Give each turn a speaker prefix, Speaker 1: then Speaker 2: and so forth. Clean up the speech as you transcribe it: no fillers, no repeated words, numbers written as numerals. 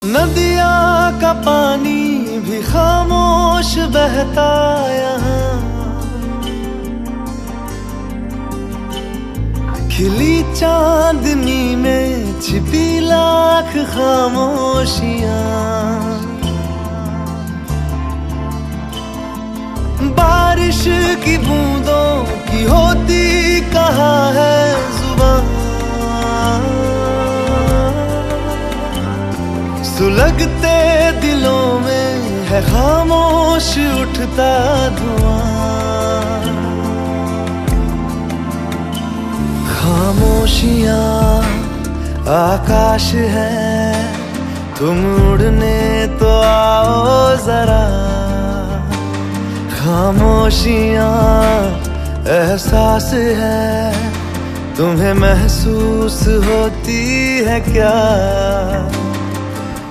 Speaker 1: नदिया का पानी भी खामोश बहता यहाँ, खिली चांदनी में छिपी लाख खामोशियाँ। बारिश की बूंदों की होती कहाँ है जुबान, सुलगते दिलों में है खामोश उठता धुआं। खामोशियाँ आकाश है, तुम उड़ने तो आओ जरा। खामोशियाँ एहसास है, तुम्हें महसूस होती है क्या?